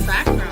background.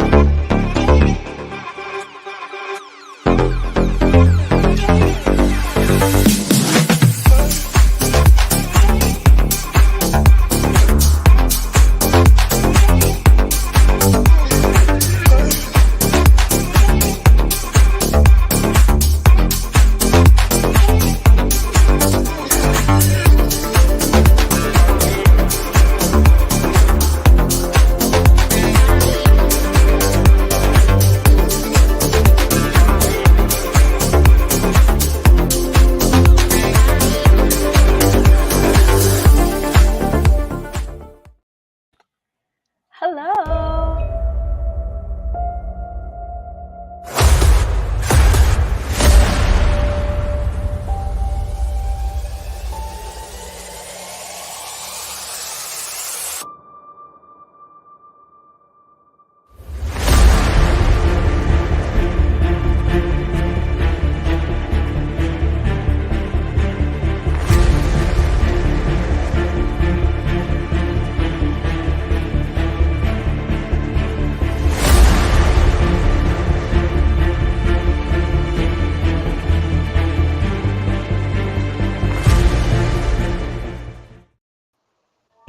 Hello.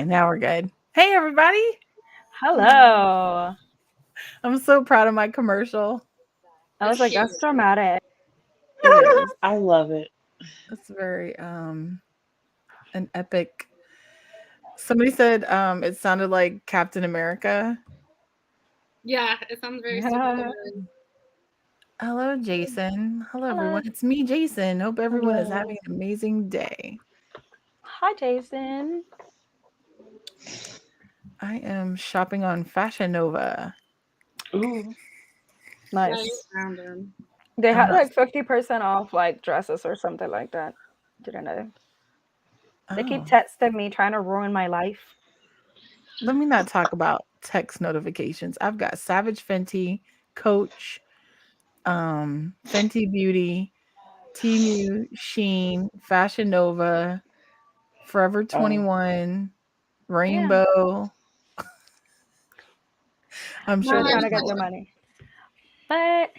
And now we're good. Hey, everybody. Hello. I'm so proud of my commercial. I was like, that's dramatic. It is. I love it. It's very an epic. Somebody said it sounded like Captain America. Yeah, it sounds very super. Hello, Jason. Hello, everyone. It's me, Jason. Hope everyone is having an amazing day. Hi, Jason. I am shopping on Fashion Nova. Ooh. Nice. Yeah, They had like 50% off like dresses or something like that. Didn't know. They keep texting me trying to ruin my life. Let me not talk about text notifications. I've got Savage Fenty, Coach, Fenty Beauty, Temu, Sheen, Fashion Nova, Forever 21, Rainbow. I'm sure they're trying to get their money. But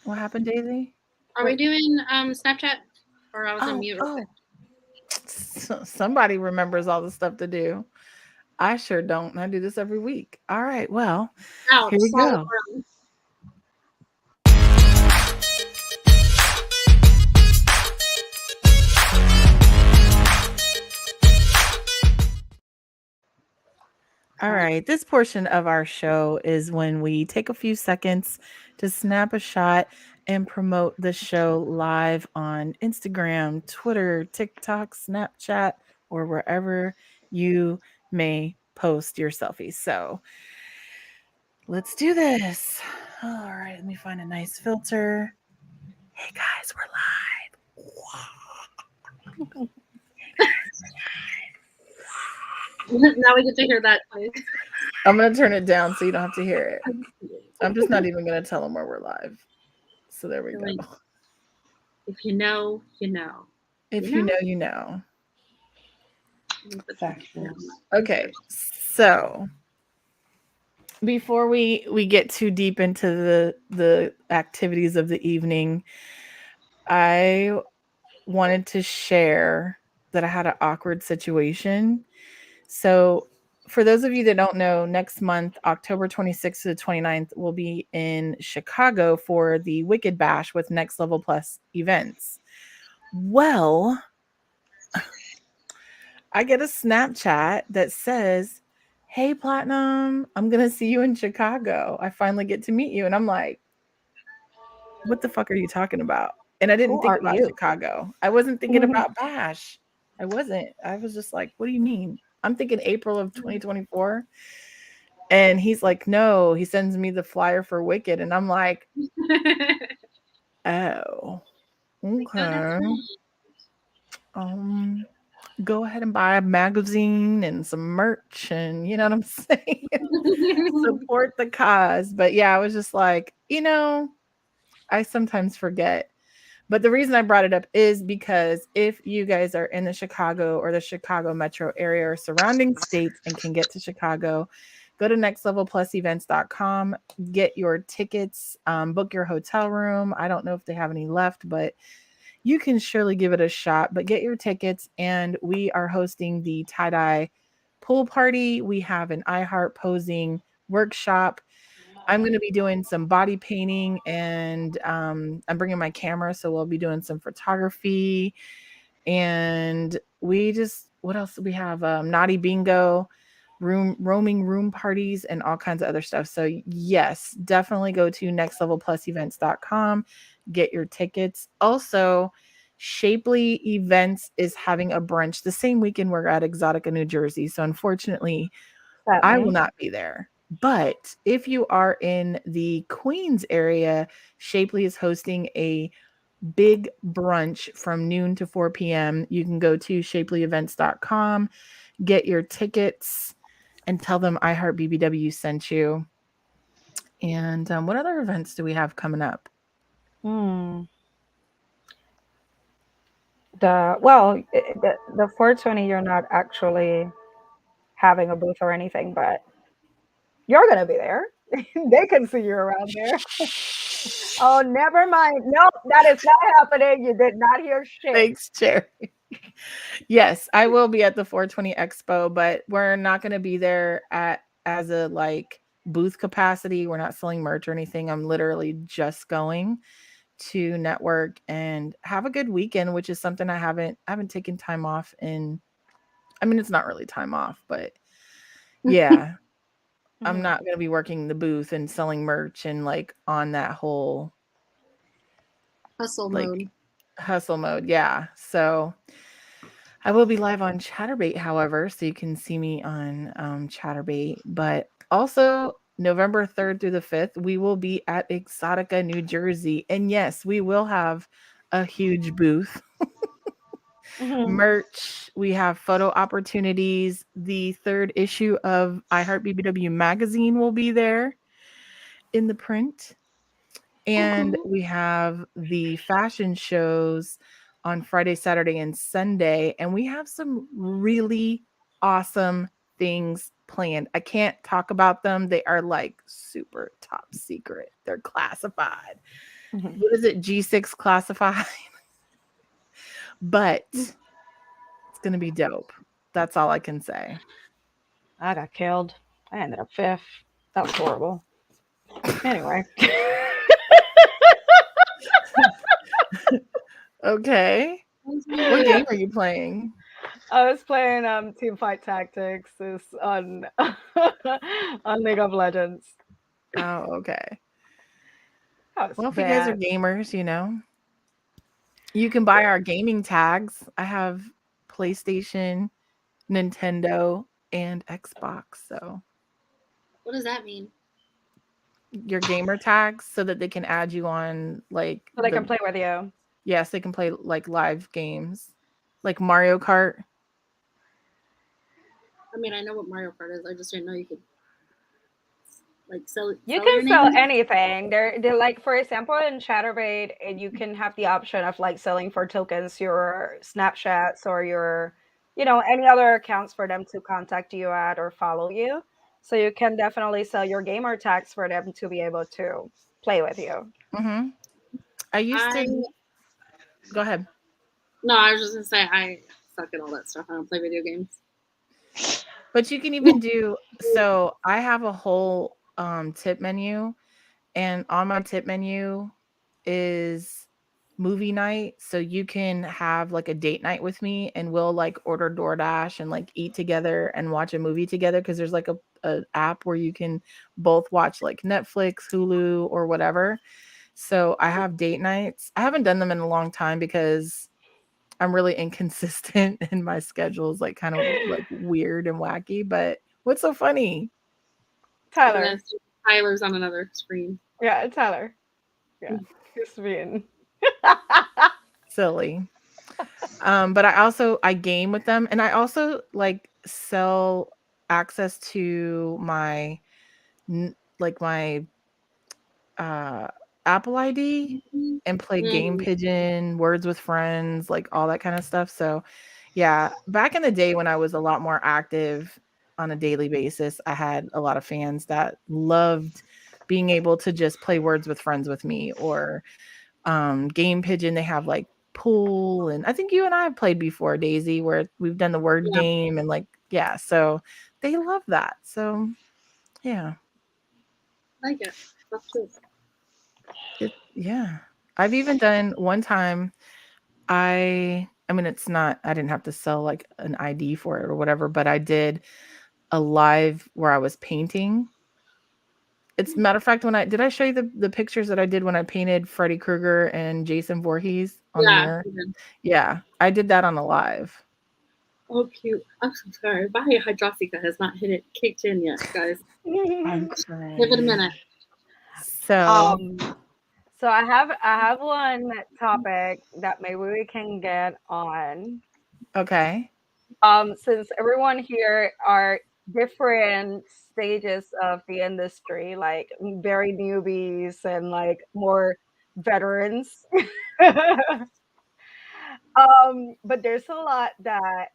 what happened, Daisy? Are we doing Snapchat? Or I was on mute. Somebody remembers all the stuff to do. I sure don't. I do this every week. All right. Well, here we go. All right. This portion of our show is when we take a few seconds to snap a shot and promote the show live on Instagram, Twitter, TikTok, Snapchat, or wherever you may post your selfies. So let's do this. All right. Let me find a nice filter. Hey, guys, we're live. Wow. Now we get to hear that, please. I'm going to turn it down so you don't have to hear it. I'm just not even going to tell them where we're live. So there we go. If you know, you know. If you know, you know. Okay, so before we get too deep into the activities of the evening, I wanted to share that I had an awkward situation. So for those of you that don't know, next month, October 26th to the 29th, we'll be in Chicago for the Wicked Bash with Next Level Plus events. Well, I get a Snapchat that says, hey, Platinum, I'm going to see you in Chicago. I finally get to meet you. And I'm like, what the fuck are you talking about? And I didn't think about Chicago. I wasn't thinking about Bash. I wasn't. I was just like, what do you mean? I'm thinking April of 2024. And he's like, no, he sends me the flyer for Wicked. And I'm like, oh, okay. Go ahead and buy a magazine and some merch and you know what I'm saying? Support the cause. But yeah, I was just like, I sometimes forget. But the reason I brought it up is because if you guys are in the Chicago or the Chicago metro area or surrounding states and can get to Chicago, Go to nextlevelplusevents.com, get your tickets, book your hotel room. I don't know if they have any left, but you can surely give it a shot. But get your tickets, and we are hosting the tie-dye pool party. We have an iHeart posing workshop. I'm going to be doing some body painting, and I'm bringing my camera, so we'll be doing some photography. And we just, what else do we have? Naughty bingo, roaming room parties, and all kinds of other stuff. So yes, definitely go to nextlevelplusevents.com, get your tickets. Also, Shapely Events is having a brunch the same weekend we're at Exotica, New Jersey. So unfortunately, I will not be there. But if you are in the Queens area, Shapely is hosting a big brunch from noon to 4 p.m. You can go to shapelyevents.com, get your tickets, and tell them iHeartBBW sent you. And what other events do we have coming up? The 420, you're not actually having a booth or anything, but you're gonna be there. They can see you around there. Oh, never mind. Nope, that is not happening. You did not hear shit. Thanks, Jerry. Yes, I will be at the 420 Expo, but we're not going to be there as a like booth capacity. We're not selling merch or anything. I'm literally just going to network and have a good weekend, which is something I haven't taken time off in. I mean, it's not really time off, but yeah, I'm not going to be working the booth and selling merch and like on that whole Hustle like mode. hustle mode. Yeah. So I will be live on Chatterbait, however, so you can see me on Chatterbait. But also, November 3rd through the 5th, we will be at Exotica, New Jersey. And yes, we will have a huge booth. Merch. We have photo opportunities. The 3rd issue of iHeartBBW magazine will be there in the print. And we have the fashion shows on Friday, Saturday, and Sunday. And we have some really awesome things planned. I can't talk about them. They are like super top secret. They're classified. What is it? G6 classified. But it's going to be dope. That's all I can say. I got killed. I ended up 5th. That was horrible. Anyway. Okay. What game are you playing? I was playing Teamfight Tactics is on on League of Legends. Oh, okay. Well, if you guys are gamers, you can buy our gaming tags. I have PlayStation, Nintendo, and Xbox. So What does that mean? your gamer tags so that they can add you on like so they can play with you. Yes, they can play like live games. Like Mario Kart. I mean, I know what Mario Kart is. I just didn't know you could like sell it. You can sell anything. They're like, for example, in Chatterbait, and you can have the option of like selling for tokens your Snapchats or your, any other accounts for them to contact you at or follow you. So you can definitely sell your gamer tags for them to be able to play with you. Mm-hmm. I used to. Go ahead. No, I was just gonna say I suck at all that stuff. I don't play video games. But you can even do so. I have a whole tip menu, and on my tip menu is movie night. So you can have like a date night with me, and we'll like order DoorDash and like eat together and watch a movie together, because there's like a app where you can both watch like Netflix, Hulu, or whatever. So I have date nights. I haven't done them in a long time because I'm really inconsistent and my schedule is like kind of like weird and wacky. But what's so funny? Tyler. Tyler's on another screen. Yeah, Tyler. Yeah, he's being silly. But I game with them, and I also like sell access to my Apple ID and play Game Pigeon, Words with Friends, like all that kind of stuff. So yeah, back in the day when I was a lot more active, on a daily basis. I had a lot of fans that loved being able to just play Words with Friends with me, or Game Pigeon. They have like pool, and I think you and I have played before, Daisy, where we've done the word Yeah. game, and like, yeah, so they love that. So yeah. I like it. That's true. Yeah. I've even done one time, I mean, it's not, I didn't have to sell like an ID for it or whatever, but I did a live where I was painting. It's matter of fact, when I show you the pictures that I did when I painted Freddy Krueger and Jason Voorhees on the Yeah. mirror? Yeah, I did that on a live. Oh, cute. I'm so sorry. My hydroxica has not kicked in yet, guys. I'm crying. Give it a minute. So So I have one topic that maybe we can get on. okay. Since everyone here are different stages of the industry, like very newbies and like more veterans. But there's a lot that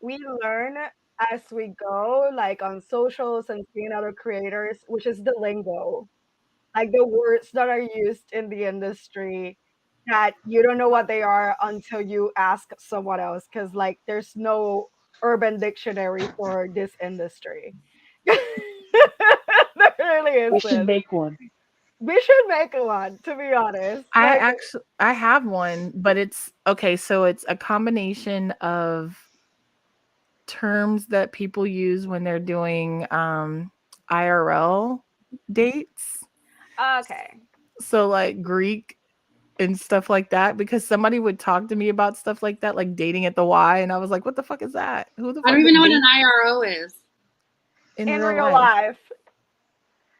we learn as we go, like on socials and seeing other creators, which is the lingo, like the words that are used in the industry that you don't know what they are until you ask someone else, because like there's no urban dictionary for this industry. There really We should isn't. make one. We should make one, to be honest. Like, I have one, but it's okay, so it's a combination of terms that people use when they're doing IRL dates. okay. So like Greek and stuff like that, because somebody would talk to me about stuff like that, like dating at the Y, and I was like, what the fuck is that? Who the fuck I don't even would know what date an IRO is. in In real real life? life.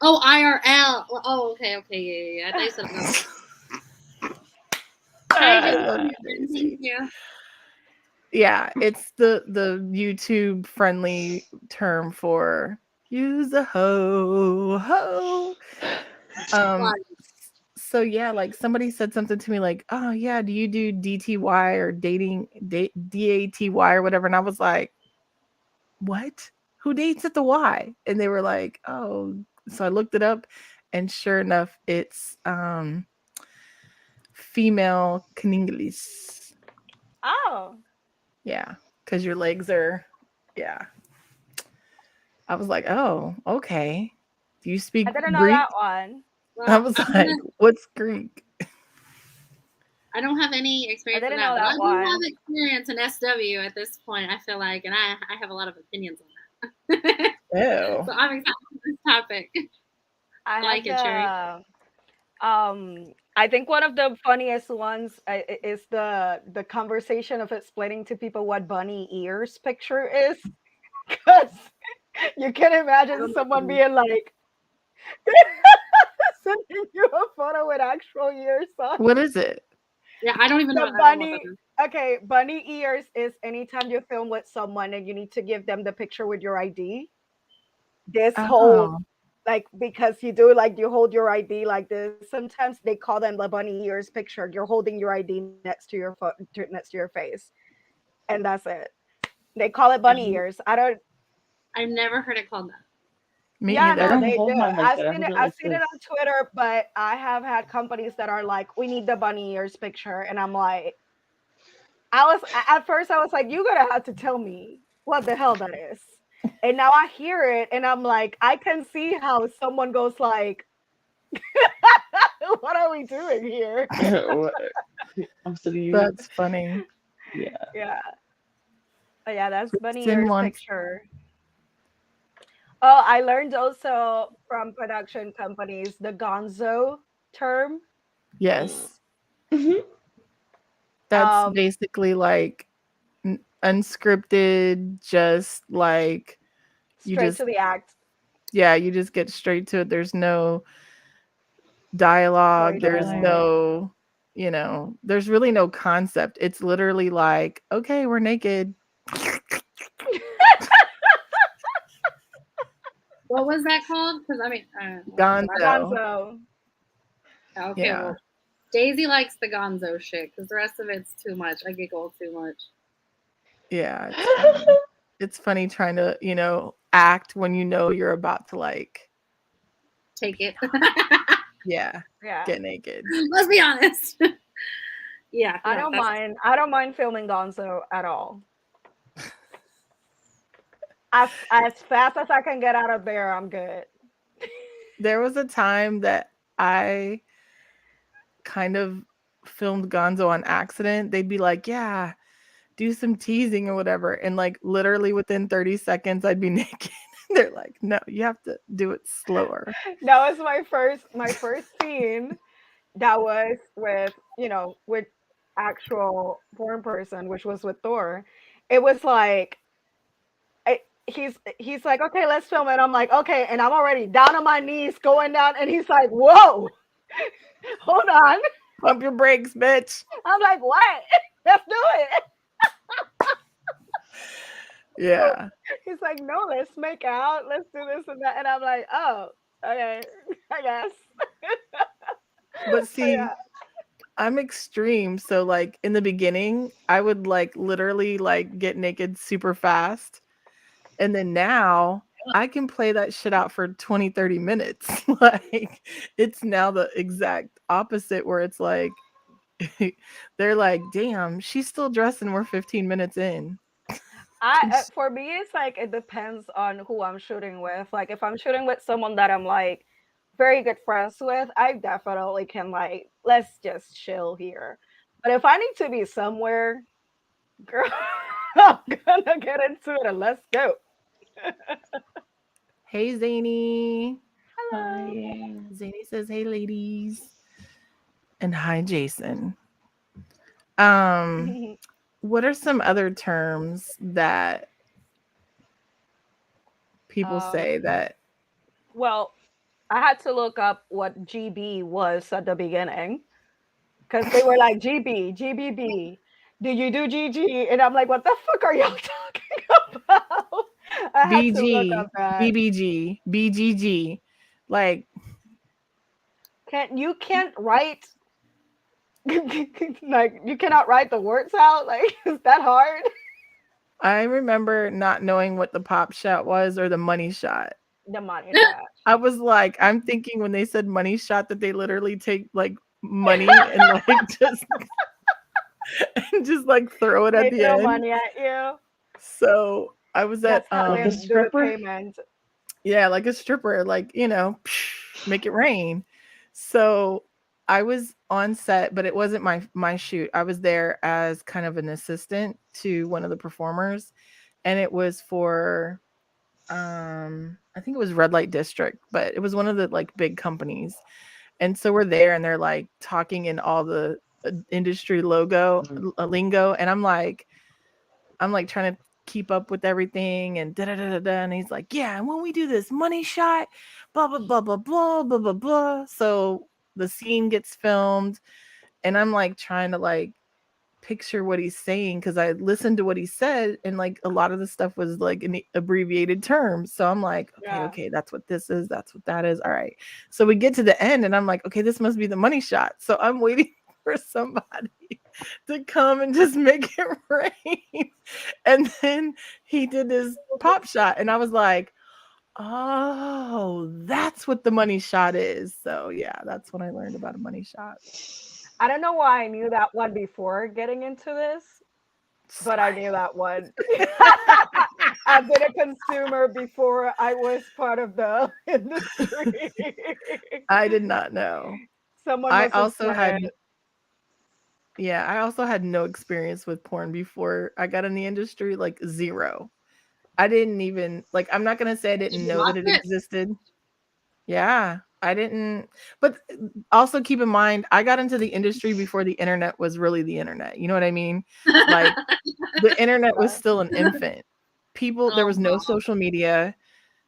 Oh, IRL. Oh, okay, yeah. I thought you said I love you, Thank Daisy. you. Yeah, it's the YouTube friendly term for use a ho. Why? So yeah, like somebody said something to me like, "Oh yeah, do you do DTY or DATY or whatever?" And I was like, "What? Who dates at the Y?" And they were like, "Oh." So I looked it up, and sure enough, it's female cunnilingus. Oh. Yeah, because your legs are, yeah. I was like, "Oh, okay. Do you speak I didn't know Greek?" that one. I Well, was like, "What's Greek?" I don't have any I experience in didn't that, know but I that do one. have experience in SW at this point, I feel like, and I have a lot of opinions on that. Ew. So I'm excited for this topic. I like it, Cherry. I think one of the funniest ones is the conversation of explaining to people what bunny ears picture is, because you can imagine someone being like sending you a photo with actual ears on. What is it? Yeah, I don't even know The what that bunny. is. Okay, bunny ears is anytime you film with someone and you need to give them the picture with your ID. This whole, Oh, like, because you do, like, you hold your ID like this. Sometimes they call them the bunny ears picture. You're holding your ID next to your next to your face, and that's it. They call it bunny ears. I've never heard it called that. me Yeah, I no, either. don't they hold do. mine like that. I hold it I've like seen it this. on Twitter, but I have had companies that are like, we need the bunny ears picture, and I'm like, at first I was like, you're gonna have to tell me what the hell that is. And now I hear it, and I'm like, I can see how someone goes like, what are we doing here? I'm sitting here. That's funny. Yeah. Yeah. But yeah, that's bunny Kristen ears wants, picture. Oh, I learned also from production companies the gonzo term. yes, Mhm. that's Um, basically like unscripted, just like you straight just, to the act. yeah, you just get straight to it. There's no dialogue, there's Storytelling. no, there's really no concept. It's literally like, okay, we're naked. What was that called? Because I mean, Gonzo. Gonzo. okay, Yeah. well, Daisy likes the Gonzo shit because the rest of it's too much. I giggle too much. Yeah, it's funny trying to, you know, act when you know you're about to like, Take it. yeah, Yeah. get naked. Let's be honest. Yeah, I no, don't that's mind. I don't mind filming Gonzo at all. As fast as I can get out of there, I'm good. There was a time that I kind of filmed Gonzo on accident. They'd be like, yeah, do some teasing or whatever. And like literally within 30 seconds, I'd be naked. They're like, no, you have to do it slower. That was my first scene. That was with, with actual porn person, which was with Thor. It was like he's like, okay, let's film it. I'm like, okay, and I'm already down on my knees, going down, and he's like, whoa, hold on. Pump your brakes, bitch. I'm like, what? Let's do it. Yeah. He's like, no, let's make out, let's do this and that, and I'm like, oh, okay, I guess. But So see, yeah. I'm extreme. So like in the beginning, I would like literally like get naked super fast. And then now I can play that shit out for 20, 30 minutes. Like it's now the exact opposite where it's like they're like, damn, she's still dressing. We're 15 minutes in. For me, it's like it depends on who I'm shooting with. Like if I'm shooting with someone that I'm like very good friends with, I definitely can like let's just chill here. But if I need to be somewhere, girl, I'm gonna get into it and let's go. Hey, Zany. Hello. Hi. Zany says, hey, ladies. And hi, Jason. What are some other terms that people say that? Well, I had to look up what GB was at the beginning because they were like GB, GBB. Do you do GG? And I'm like, what the fuck are y'all talking about? I had to look BG, up that. BBG, BGG. Like, Can't write like you cannot write the words out? Like, is that hard? I remember not knowing what the pop shot was or the money shot. The money shot. I was like, I'm thinking when they said money shot that they literally take like money and like just and just like throw it at They the throw end. money at you. So I was at That's how Like they a do the stripper? payment. yeah, like a stripper, like, you know, make it rain. So I was on set, but it wasn't my shoot. I was there as kind of an assistant to one of the performers, and it was for I think it was Red Light District, but it was one of the like big companies. And so we're there and they're like talking in all the industry lingo, and I'm like trying to keep up with everything and da da da da da. And he's like, yeah, and when we do this money shot, blah blah blah blah blah blah blah blah. So the scene gets filmed, and I'm like trying to like picture what he's saying because I listened to what he said, and like a lot of the stuff was like in abbreviated terms. So I'm like, Yeah. okay, that's what this is, that's what that is. All right. So we get to the end, and I'm like, okay, this must be the money shot. So I'm waiting for somebody to come and just make it rain. And then he did his pop shot, and I was like, oh, that's what the money shot is. So yeah, that's when I learned about a money shot. I don't know why I knew that one before getting into this, but I knew that one. I've been a consumer before I was part of the industry. I did not know. Someone I must have also said, I also had no experience with porn before I got in the industry, like zero. I didn't even like I'm not going to say I Did didn't you know that watch it it? existed. Yeah, I didn't, but also keep in mind I got into the industry before the internet was really the internet. You know what I mean? Like the internet was still an infant. There Oh was no god. social media.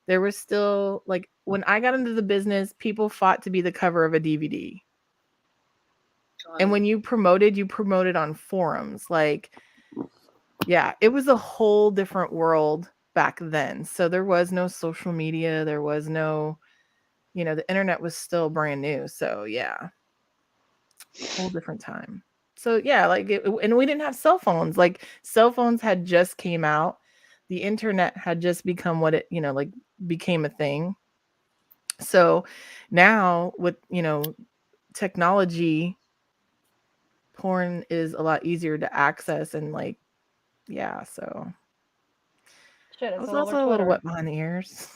There was still like when I got into the business, people fought to be the cover of a DVD. And when you promoted on forums. Like, yeah, it was a whole different world back then. So there was no social media. There was no, the internet was still brand new. So yeah, whole different time. So yeah, like, and we didn't have cell phones. Like cell phones had just came out. the internet had just become what it, like became a thing. So now with, technology, porn is a lot easier to access and like, yeah, so Shit, I it's was all over also a little Twitter. wet behind the ears.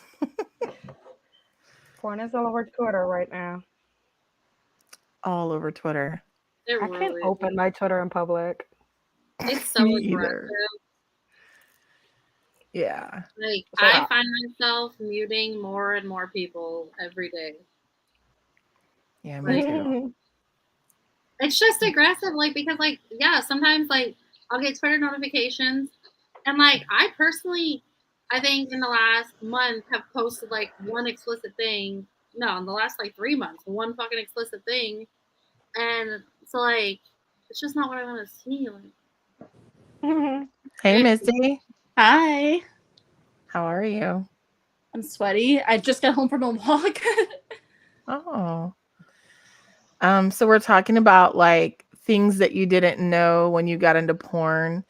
Porn is all over Twitter right now. All over Twitter. It I can't really open my Twitter in public. It's so Me aggressive. either. Yeah. Like So I find myself muting more and more people every day. Yeah, me too. Mhm. It's just aggressive, like because like yeah, sometimes like I'll get Twitter notifications, and like I personally, I think in the last month have posted like one explicit thing. No, in the last like 3 months, one fucking explicit thing, and so like it's just not what I want to see. Like, Hey, Missy. Hi. How are you? I'm sweaty. I just got home from a walk. Oh. So we're talking about like things that you didn't know when you got into porn,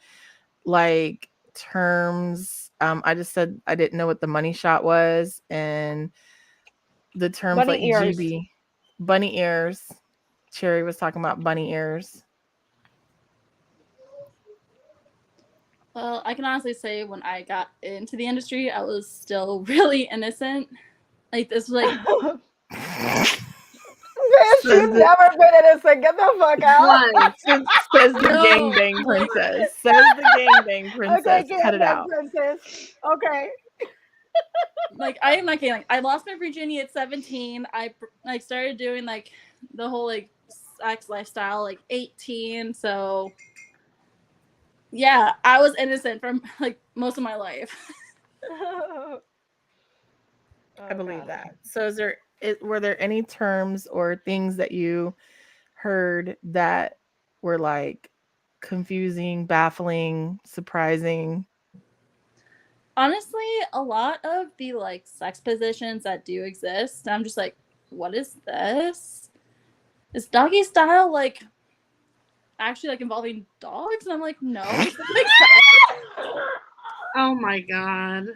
like terms. I just said I didn't know what the money shot was, and the terms Bunny like ears. GB, bunny ears. Cherry was talking about bunny ears. Well, I can honestly say when I got into the industry, I was still really innocent. Like this was like She's never been innocent. Get the fuck out. One. Says the No. gangbang princess. Says the gangbang princess. Okay, Cut it out. princess. Okay. like I am not kidding. Like I lost my virginity at 17. I like started doing like the whole like sex lifestyle like 18. So yeah, I was innocent from like most of my life. I believe that. So were there any terms or things that you heard that were like confusing, baffling, surprising? Honestly, a lot of the like sex positions that do exist, I'm just like, what is this? Is doggy style like actually like involving dogs? And I'm like, no. Oh my god.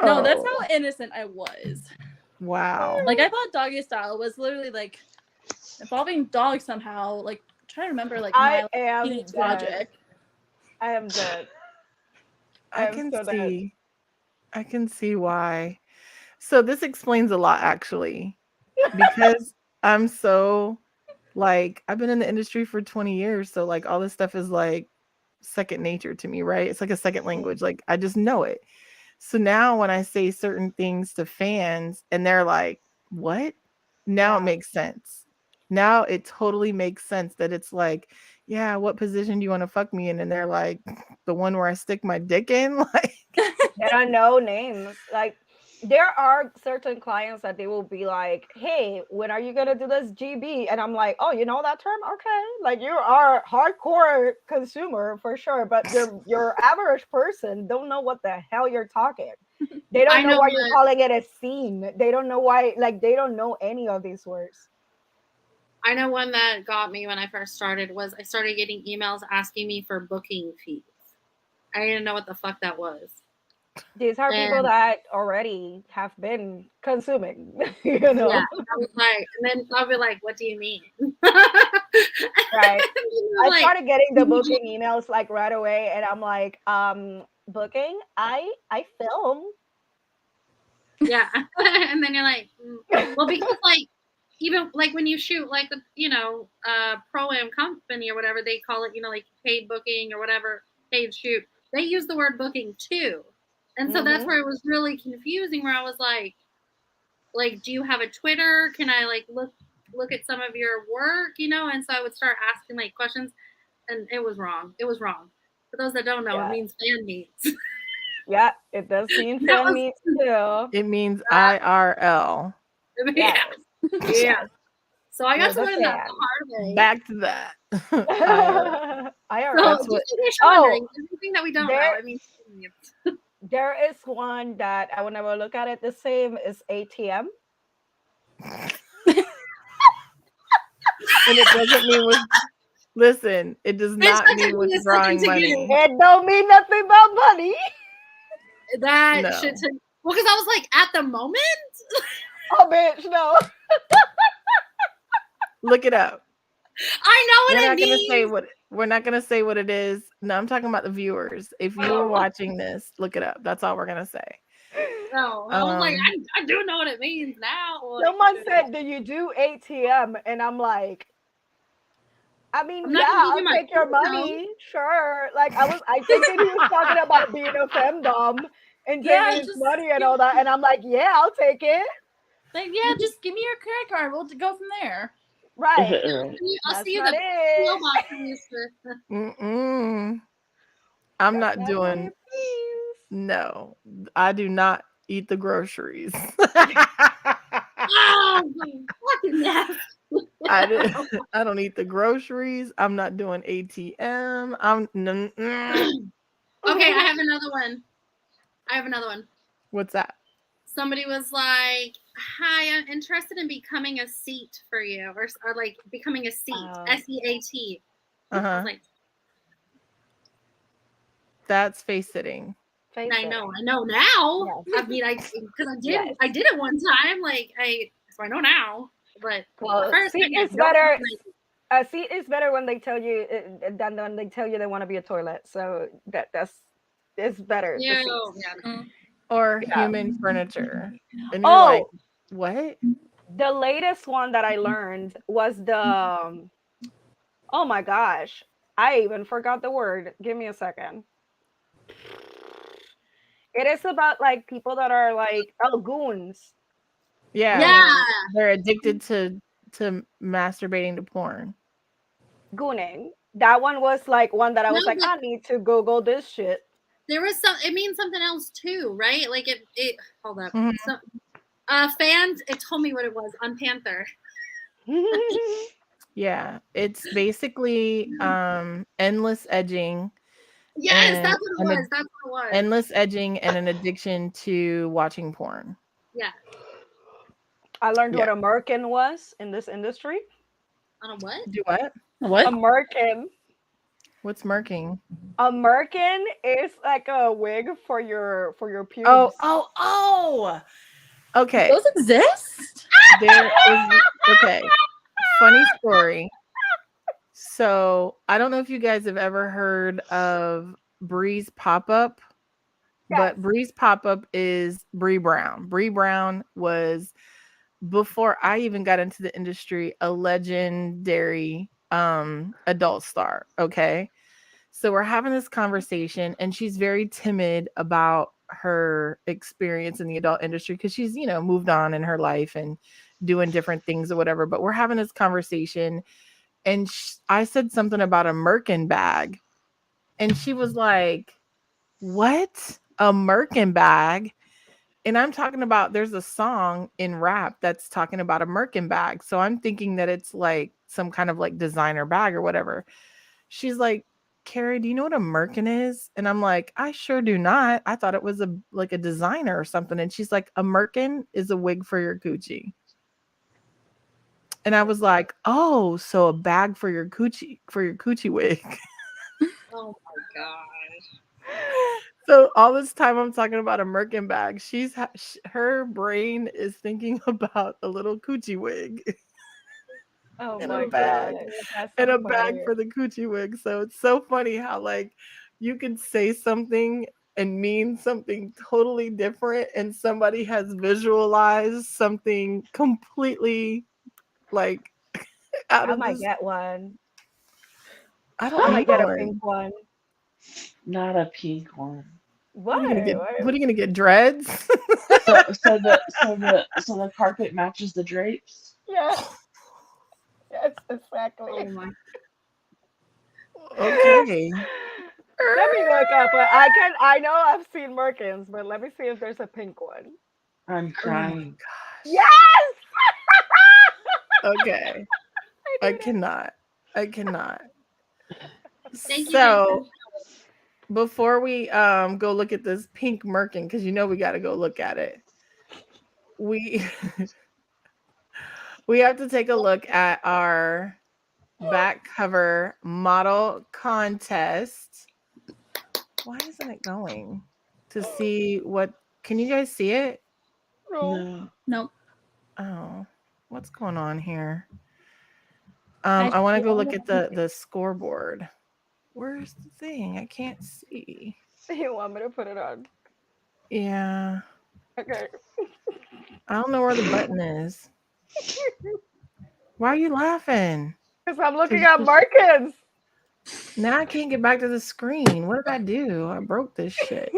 No, that's how innocent I was. Wow. Like I thought doggy style was literally like involving dogs somehow. Like I'm trying to remember like my teenage project. I am dead. I can see why. So this explains a lot actually. Because I'm so like I've been in the industry for 20 years, so like all this stuff is like second nature to me, right? It's like a second language. Like I just know it. So now when I say certain things to fans and they're like, "What?" Now it makes sense. Now it totally makes sense that it's like, "Yeah, what position do you want to fuck me in?" And they're like, "The one where I stick my dick in." Like and I know names. Like there are certain clients that they will be like, "Hey, when are you gonna do this GB?" And I'm like, "Oh, you know that term? Okay." Like you are hardcore consumer for sure, but your average person don't know what the hell you're talking. They don't know why you're calling it a scene. They don't know why. Like they don't know any of these words. I know one that got me when I first started was I started getting emails asking me for booking fees. I didn't know what the fuck that was. These are people that already have been consuming, you know. Yeah, I was like, and then I'll be like, "What do you mean?" Right. I started getting the "Mhm." booking emails like right away, and I'm like, booking? I film. Yeah, and then you're like, well, because like even like when you shoot like the pro-am company or whatever they call it, like paid booking or whatever, paid shoot, they use the word booking too. And so that's where it was really confusing, where I was like, do you have a Twitter? Can I like look at some of your work, And so I would start asking like questions, and it was wrong. It was wrong. For those that don't know, it means fan meets. Yeah, it does mean fan meets too. it means IRL. Yeah. Yeah. So I got to learn that the hard way. Back to that. IRL. So just in case you're wondering, everything that we don't know, I mean. There is one that I will never look at it the same is ATM. And it doesn't mean listen, it does not mean withdrawing money. It don't mean nothing about money. That No. shit took. Well, because I was like, at the moment. Oh, bitch, no. Look it up. I know We're what not it gonna say means. what we're not gonna say what it is. No, I'm talking about the viewers. If you were Oh. watching this, look it up. That's all we're gonna say. No, I was like, Um, I do know what it means now. Like, Someone said, "Do you do ATM?" And I'm like, I mean, I'm yeah, not gonna give I'll you my take your card, though. money, sure. Like I thinking he was talking about being a femdom and Yeah, taking his just money and give- all that, and I'm like, yeah, I'll take it. Like, yeah, just give me your credit card. We'll go from there. Right. I'll That's see you not the it. PO box, mister. I'm That's not not doing. it, please. No, I do not eat the groceries. Oh, fucking yes. I don't eat the groceries. I'm not doing ATM. Okay, I have another one. What's that? Somebody was like, "Hi, I'm interested in becoming a seat for you, or like becoming a seat, SEAT." I was like, That's face sitting. I know now. Yes. I mean, because Yes. I did it one time. Like so I know now. But Well, first, seat is better. A seat is better when they tell you than when they tell you they want to be a toilet. So that's it's better. Yeah, The seats. yeah. Or Yeah. human furniture. And you're like, Oh, what? the latest one that I learned was the oh my gosh, I even forgot the word. Give me a second. It is about like people that are like goons. Yeah. Yeah. They're addicted to masturbating to porn. Gooning. That one was like one that I was No, like, but I need to Google this shit. there was it means something else too, right? Like it hold up. Mhm. So fans, it told me what it was on Panther. Yeah. It's basically endless edging. Yes, and that's what it was. That's what it was. endless edging and an addiction to watching porn. Yeah. I learned Yeah. what a merkin was in this industry. On a what? Do what? What? A merkin. What's murking? A merkin is like a wig for your pubes. Oh. Okay. Those exist? There is okay. Funny story. So I don't know if you guys have ever heard of Bree's Pop-Up, but Yes. Bree's Pop-Up is Bree Brown. Bree Brown was, before I even got into the industry, a legendary adult star. Okay. So we're having this conversation and she's very timid about her experience in the adult industry because she's, moved on in her life and doing different things or whatever. But we're having this conversation and I said something about a Merkin bag. And she was like, what? A Merkin bag? And I'm talking about, there's a song in rap that's talking about a Merkin bag. So I'm thinking that it's like some kind of like designer bag or whatever. She's like, Carrie, do you know what a Merkin is? And I'm like, I sure do not. I thought it was like a designer or something. And she's like, a Merkin is a wig for your coochie. And I was like, oh, so a bag for your coochie wig. Oh my gosh. So all this time I'm talking about a Merkin bag. Her brain is thinking about a little coochie wig. Oh In my a bag. god. That's And so a bag funny. for the coochie wig. So it's so funny how like you can say something and mean something totally different and somebody has visualized something completely like out I of might this. get one. I I don't might need get a one. pink one. Not a pink one. What are you gonna get? What? What are you gonna get? Dreads? So the carpet matches the drapes. Yes. Yes, exactly. Oh my. Okay. Let me look up. I know I've seen Merkins, but let me see if there's a pink one. I'm crying. Yes! Okay. I did it. cannot. Thank you, So Jason. before we go look at this pink Merkin, because we got to go look at it. We we have to take a look at our back cover model contest. Why isn't it going? to see what. Can you guys see it? No. Nope. Oh, what's going on here? I I want to go love look at the scoreboard. Where's the thing? I can't see. You want me to put it on? Yeah, Okay. I don't know where the button is. Why are you laughing? Because I'm looking at Marcus. Now I can't get back to the screen. What did I do? I broke this shit.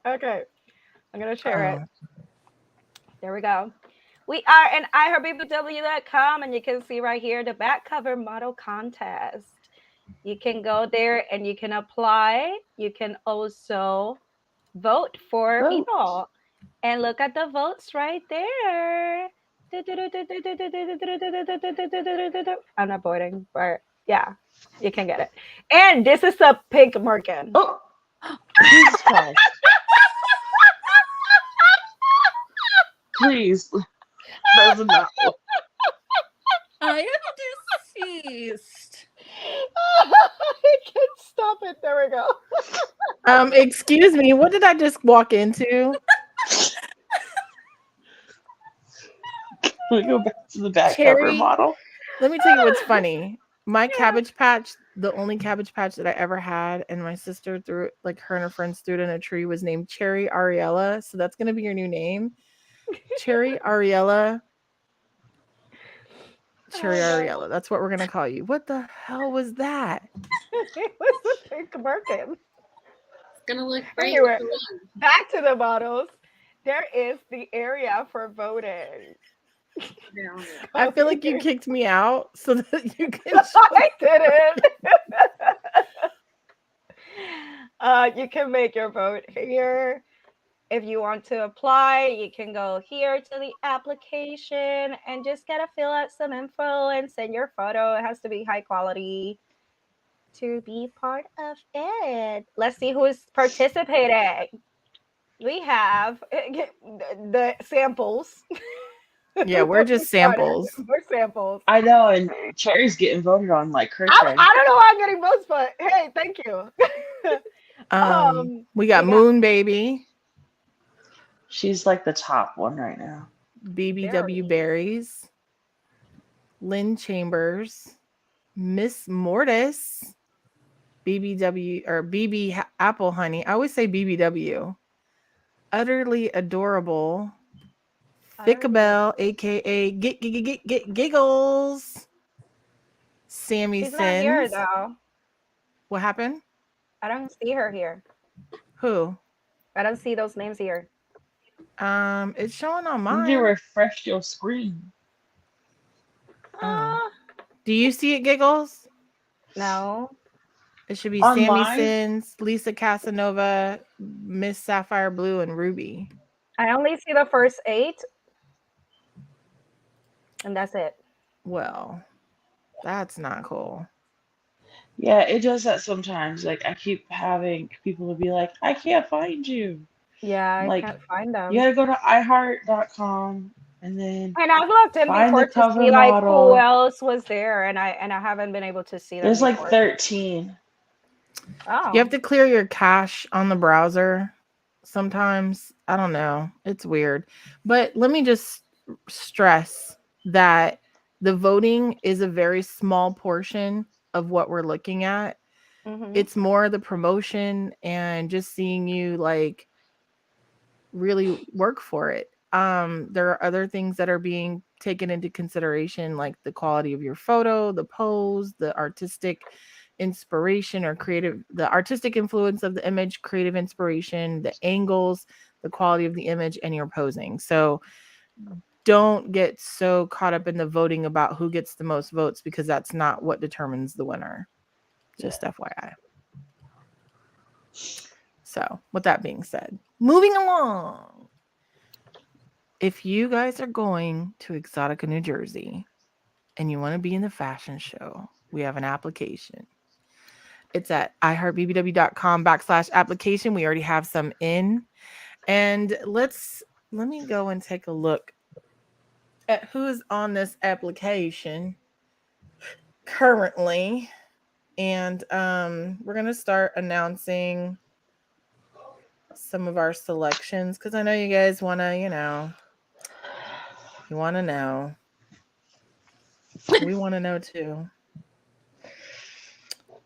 Okay. I'm going to share it. Oh. There we go. We are in iHeartBBW.com, and you can see right here the back cover model contest. You can go there and you can apply. You can also vote for Vote. people. And look at the votes right there. I'm not voting, but yeah, you can get it. And this is a pink Merkin. Oh, Jesus Christ. Please. That's not. I am deceased. I can't stop it. There we go. Excuse me. What did I just walk into? Let me go back to the back cover Cherry. model. Let me tell you what's funny. My Cabbage Patch, the only Cabbage Patch that I ever had, and my sister threw it, like her and her friends threw it in a tree, was named Cherry Ariella. So that's gonna be your new name, Cherry Ariella. Cherry Ariella. That's what we're gonna call you. What the hell was that? It was a pink Merkin. It's gonna look great. Anyway, with the wing. back to the models. There is the area for voting. Yeah. I feel like you kicked me out so that you can. I didn't. You can make your vote here. If you want to apply, you can go here to the application and just gotta fill out some info and send your photo. It has to be high quality to be part of it. Let's see who is participating. We have the samples. Yeah, we're just samples. We're samples. I know, and Cherry's getting voted on like cray I cray. don't know why I'm getting votes, but hey, thank you. We got Moon Baby, She's like the top one right now. BBW Berries, Lynn Chambers, Miss Mortis, BBW or BB Apple Honey. I always say BBW. Utterly Adorable, Thickabell, aka Giggles, Sammy She's not here Sins. though. What happened? I don't see her here. Who? I don't see those names here. It's showing on You need to mine. refresh your screen. Oh. Do you see it, Giggles? No. It should be Online? Sammy Sins, Lisa Casanova, Miss Sapphire Blue, and Ruby. I only see the first 8. And that's it. Well, that's not cool. Yeah, it does that sometimes. Like I keep having people be like, I can't find you. Yeah, I Like can't find them. you gotta go to iHeart.com and then And I've looked in find before the to cover see like model. who else was there, and I haven't been able to see them. There's like before. 13. Oh. You have to clear your cache on the browser sometimes. I don't know. It's weird. But let me just stress that the voting is a very small portion of what we're looking at. It's more the promotion and just seeing you like really work for it. There are other things that are being taken into consideration, like the quality of your photo, the pose, the artistic inspiration or creative, the artistic influence of the image, creative inspiration, the angles, the quality of the image, and your posing. So don't get so caught up in the voting about who gets the most votes, because that's not what determines the winner. Just FYI. So with that being said, moving along. If you guys are going to Exotica, New Jersey, and you want to be in the fashion show, we have an application. It's at iHeartBBW.com/application. We already have some in. And let me go and take a look at who is on this application currently. And we're going to start announcing some of our selections because I know you guys want to, you want to know. We want to know too.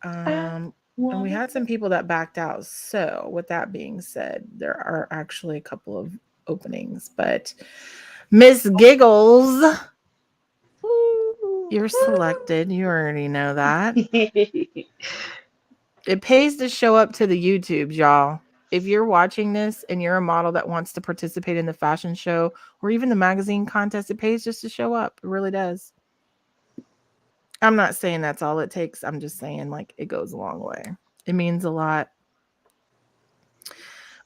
And we had some people that backed out. So, with that being said, there are actually a couple of openings, but Miss Giggles, you're selected. You already know that. It pays to show up to the YouTubes, y'all. If you're watching this and you're a model that wants to participate in the fashion show or even the magazine contest, it pays just to show up. It really does. I'm not saying that's all it takes. I'm just saying, like, it goes a long way. It means a lot.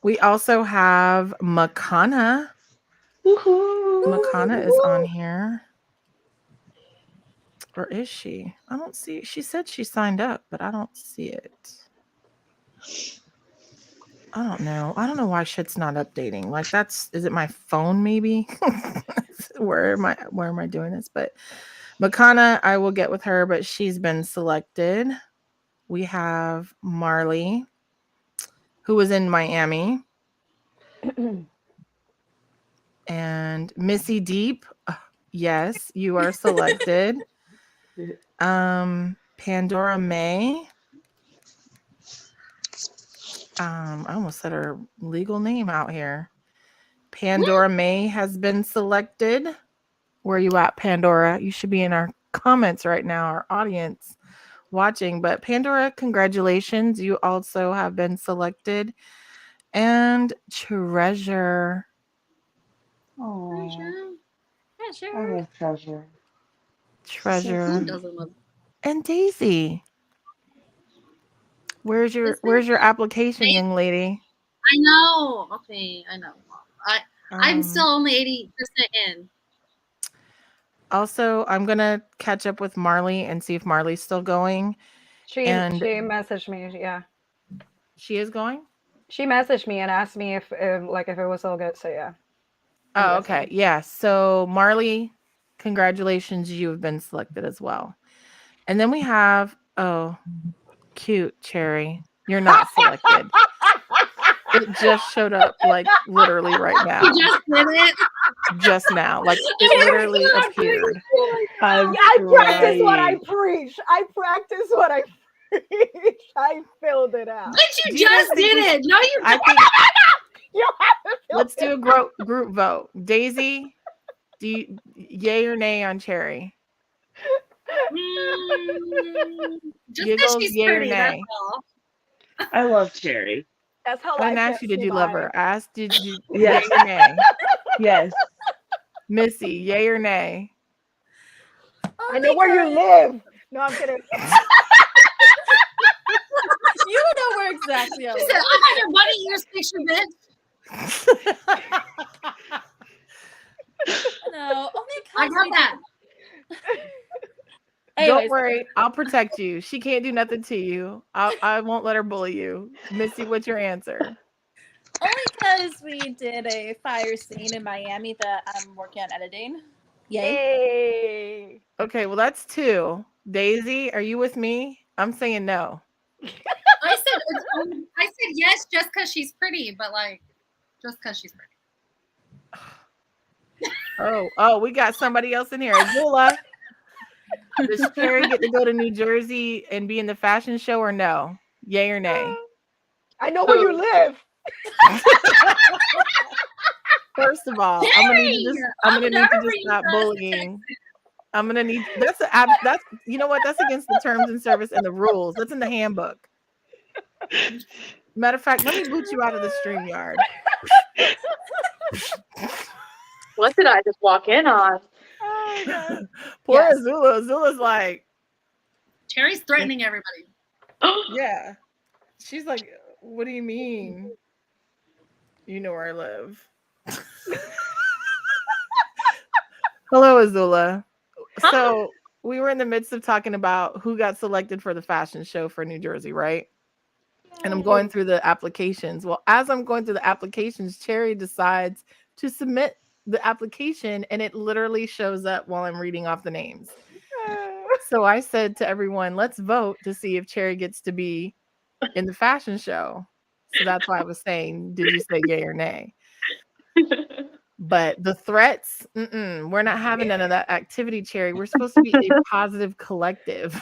We also have Makana. Makana is on here. Or is she? I don't see. She said she signed up, but I don't see it. I don't know. I don't know why shit's not updating. Like is it my phone maybe? Where am I doing this? But Makana, I will get with her, but she's been selected. We have Marley, who was in Miami. And Missy Deep. Yes, you are selected. Pandora May. I almost said her legal name out here. Pandora May has been selected. Where are you at, Pandora? You should be in our comments right now, our audience watching. But Pandora, congratulations. You also have been selected. And Treasure. Oh, Treasure. I love Treasure. Treasure. Who doesn't love And Daisy. Where's your application, young lady? I know. Okay, I know. I'm still only 80% in. Also, I'm gonna catch up with Marley and see if Marley's still going. She messaged me. Yeah, she is going. She messaged me and asked me if it was all good. So yeah. Oh, okay. Yeah. So Marley, congratulations, you have been selected as well. And then we have cute Cherry. You're not selected. It just showed up like literally right now. You just did it? Just now. Like it literally appeared. I practice what I preach. I practice what I preach. I filled it out. But you just did it. No, you I think you have to fill let's do a group vote. Daisy, do you yay or nay on Cherry? Just because she's pretty, that's all. I love Cherry. That's how I didn't ask you, did you love her? I asked, did you Yes. yay or nay? Yes. Missy, yay or nay? I know where you live. No, I'm kidding. You know where exactly I She live. said, I got your bunny ears picture, bitch. No, only I got that. Don't worry, I'll protect you. She can't do nothing to you. I won't let her bully you. Missy, what's your answer? Only because we did a fire scene in Miami that I'm working on editing. Yay! Okay, well that's 2. Daisy, are you with me? I'm saying no. I said yes just because she's pretty, but like just because she's pretty. Oh, we got somebody else in here. Azula. Does Cherry get to go to New Jersey and be in the fashion show or no? Yay or nay? I know where you live. First of all, I'm gonna need to just stop bullying. I'm gonna need that's you know what? That's against the terms and service and the rules. That's in the handbook. Matter of fact, let me boot you out of the StreamYard. What did I just walk in on? Oh, Poor Azula. Azula's like Cherry's threatening everybody. yeah. She's like, what do you mean? You know where I live. Hello, Azula. So we were in the midst of talking about who got selected for the fashion show for New Jersey, right? And I'm going through the applications. Well, as I'm going through the applications, Cherry decides to submit the application and it literally shows up while I'm reading off the names. So I said to everyone, let's vote to see if Cherry gets to be in the fashion show. So that's why I was saying, did you say yay or nay? But the threats, we're not having none of that activity, Cherry. We're supposed to be a positive collective.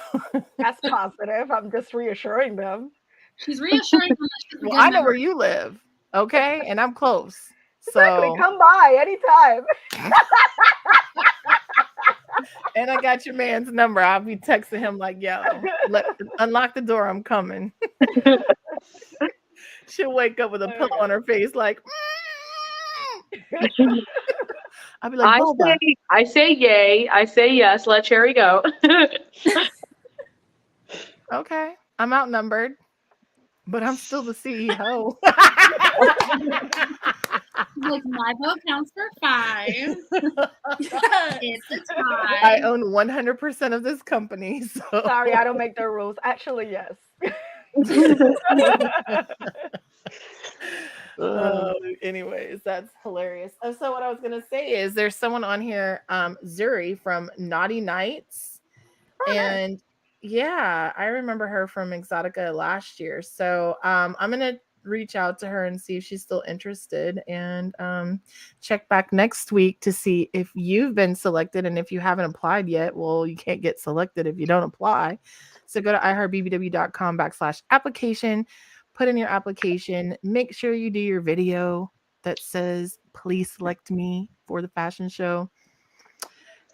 That's positive. I'm just reassuring them. She's reassuring them that she's a Well, good I know member. where you live, okay? And I'm close. Exactly. So, Come by anytime. and I got your man's number. I'll be texting him like, yo, unlock the door. I'm coming. She'll wake up with a pillow on her face like, I'll be like, Boba. I say yay. I say yes. Let Cherry go. Okay, I'm outnumbered, but I'm still the CEO. Like, my vote counts for 5. It's a tie. I own 100% of this company. So. Sorry, I don't make the rules. Actually, yes. Anyways, that's hilarious. So what I was gonna say is there's someone on here, Zuri from Naughty Nights. And yeah, I remember her from Exotica last year. So I'm gonna reach out to her and see if she's still interested, and check back next week to see if you've been selected. And if you haven't applied yet, well, you can't get selected if you don't apply. So go to iHeartBBW.com/application, put in your application, make sure you do your video that says, please select me for the fashion show.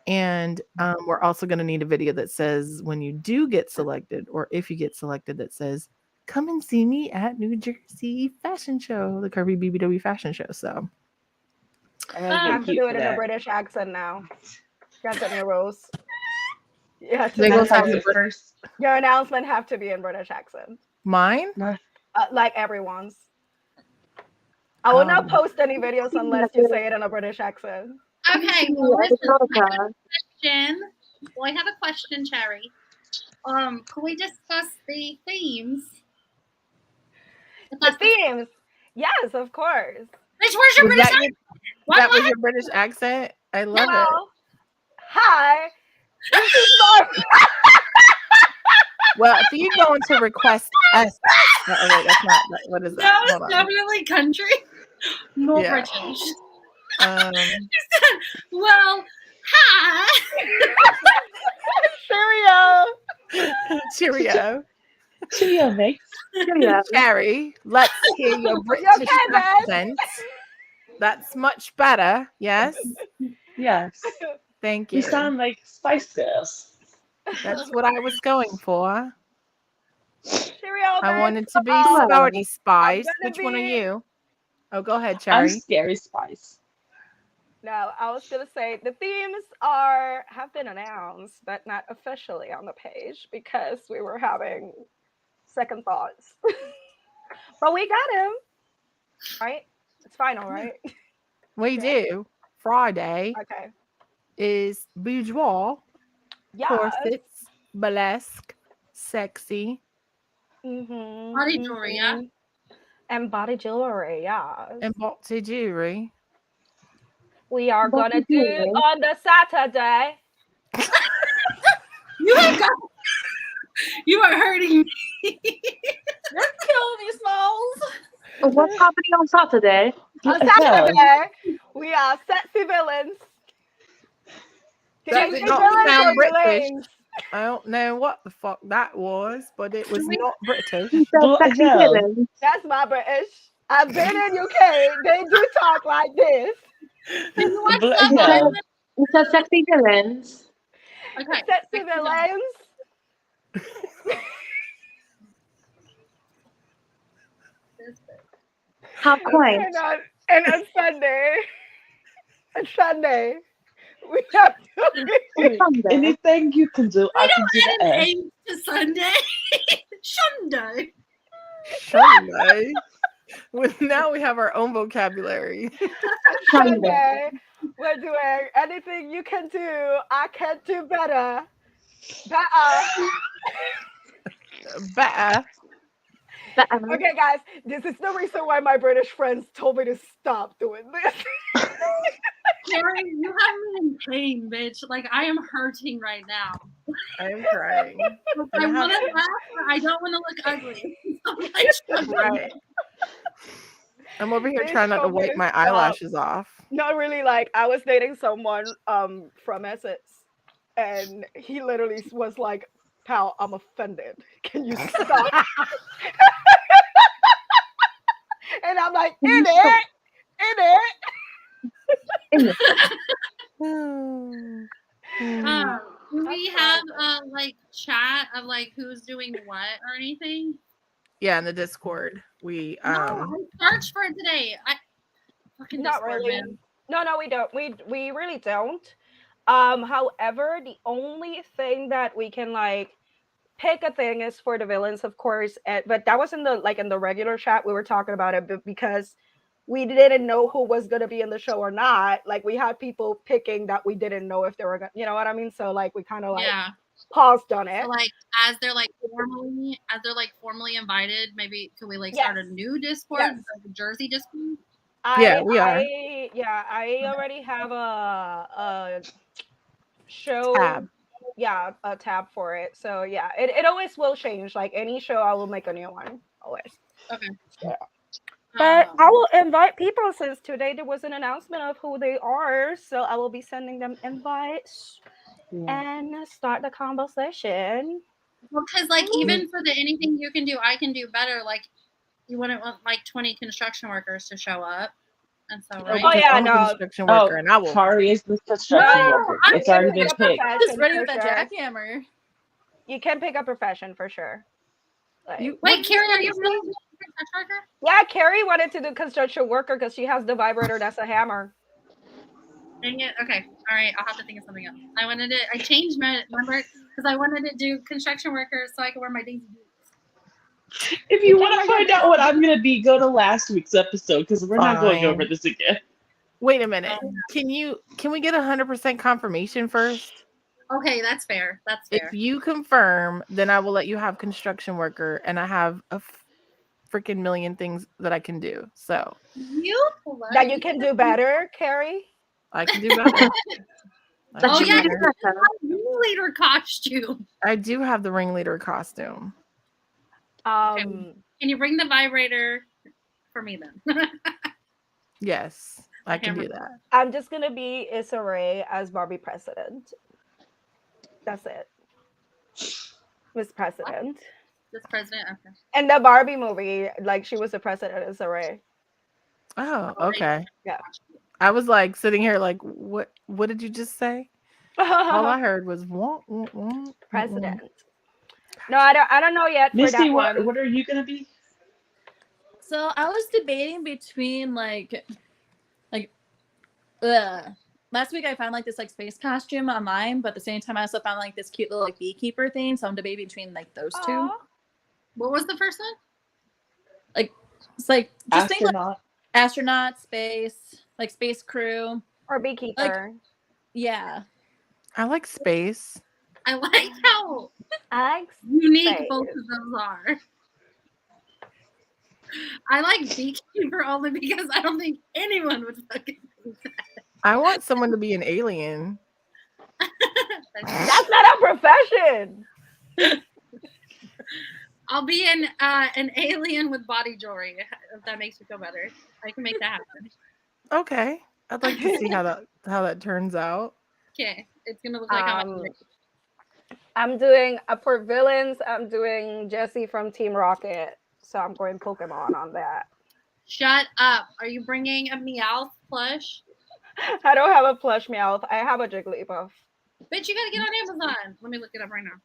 And we're also going to need a video that says, when you do get selected, or if you get selected, that says, come and see me at New Jersey Fashion Show, the Curvy BBW Fashion Show. So I'm You gonna have get to cute do for it in a that. British accent now. Got them your rules. Yeah, They Can I go tell have you to- first? your announcement have to be in British accent, mine. like everyone's. I will not Oh. post any videos unless you say it in a British accent. Okay, well, listen, I have a question, Cherry. Can we discuss the themes? The themes, yes, of course. Bitch, where's your Was British that accent? that was your British accent? I love it. Well, hi. This is my. Well, if you go into request us, oh wait, that's not. What is that? That was Hold on. definitely country. Not Yeah. British. Um, Well, hi. Cheerio. Cheerio. Mix. Cherry, let's hear your British accent. That's much better. Yes. Yes. Thank you. You sound like Spice Girls. That's what I was going for. Cheerio. I wanted to be Sporty Spice. Which one are you? Oh, go ahead, Cherry. I'm Scary Spice. No, I was gonna say the themes have been announced, but not officially on the page because we were having second thoughts. But we got him, right? It's final, right? We do. Friday Okay. is boudoir, Yes. corsets, burlesque, sexy, Body jewelry, yeah. And body jewelry, yeah. and boxy jewelry. We are gonna do on the Saturday. You are hurting me. You're killing me, Smalls. What's happening on Saturday? On Saturday, we are sexy villains. That Can you did say not villains sound or British. villains? I don't know what the fuck that was, but it was not British. Sexy villains. That's my British. I've been in UK. They do talk like this. You said sexy villains. Okay. Sexy villains. How quaint. And on Sunday, we have to Anything you can do, I can do the S. To Sunday. Sunday. Sunday. Now we have our own vocabulary. Sunday. We're doing anything you can do. I can do better. Better. Okay, guys, this is the reason why my British friends told me to stop doing this. Karen, you have me in pain, bitch. Like, I am hurting right now. I am crying. I want to laugh, but I don't want to look ugly. I'm like, Right. I'm over here They trying not to showed me wipe this my stuff. eyelashes off. Not really. Like I was dating someone from Essex, and he literally was like, "Pal, I'm offended. Can you stop?" And I'm like, "In it, in it." Hmm. Do we have a like chat of like who's doing what or anything? Yeah, in the Discord. We No, I searched for it today. I fucking Not Discord, really. man. No, we don't. We really don't. However, the only thing that we can like pick a thing is for the villains, of course. But that was in the regular chat we were talking about it, but because we didn't know who was gonna be in the show or not. Like we had people picking that we didn't know if they were gonna, you know what I mean? So like we kind of like Yeah. paused on it. So like as they're formally invited, maybe could we like start a new Discord, Yes. like a Jersey Discord? Yeah, we are. I already have a show. Tab. Yeah, a tab for it. So yeah, it always will change. Like any show, I will make a new one always. Okay. Yeah. But I will invite people since today there was an announcement of who they are. So I will be sending them invites and start the conversation. Well, because like even for the anything you can do, I can do better. Like you wouldn't want like 20 construction workers to show up, and so right. Oh yeah, I'm a no. construction worker, and I will. Kari is the construction No, worker. I'm It's already been pick a picked. I'm profession just ready for with that sure. jackhammer. You can pick a profession for sure. Like, Wait, Carrie, are you really doing a construction worker? yeah, Carrie wanted to do construction worker because she has the vibrator that's a hammer. Dang it. Okay. All right. I'll have to think of something else. I changed my number because I wanted to do construction worker so I could wear my Daisy boots. If you want to find out what I'm going to be, go to last week's episode because we're not going over this again. Wait a minute. Can we get 100% confirmation first? Okay, that's fair. That's fair. If you confirm, then I will let you have construction worker, and I have a freaking million things that I can do. So that you can do better, Carrie. I can do better. Oh yeah, ringleader costume. I do have the ringleader costume. Can you bring the vibrator for me then? Yes, I can do that. I'm just gonna be Issa Rae as Barbie President. That's it. Miss President. This president, okay. In the Barbie movie, like she was the president, Issa Rae. Oh, okay. Yeah. I was like sitting here like, what did you just say? All I heard was president. No, I don't know yet. Misty, for that what are you gonna be? So I was debating between last week I found like this like space costume online, but at the same time I also found like this cute little like beekeeper thing. So I'm debating between like those two. What was the first one? Like it's like just astronaut. think like astronaut, space crew. Or beekeeper. Like, yeah. I like space. I like how unique both of those are. I like beekeeper only because I don't think anyone would fucking do that. I want someone to be an alien. That's not a profession. I'll be an alien with body jewelry, if that makes you feel better. I can make that happen. Okay. I'd like to see how that turns out. Okay. It's gonna look like I'm doing for villains, I'm doing Jessie from Team Rocket. So I'm going Pokemon on that. Shut up. Are you bringing a Meowth plush? I don't have a plush Meowth. I have a Jigglypuff. Bitch, you gotta get on Amazon. Let me look it up right now.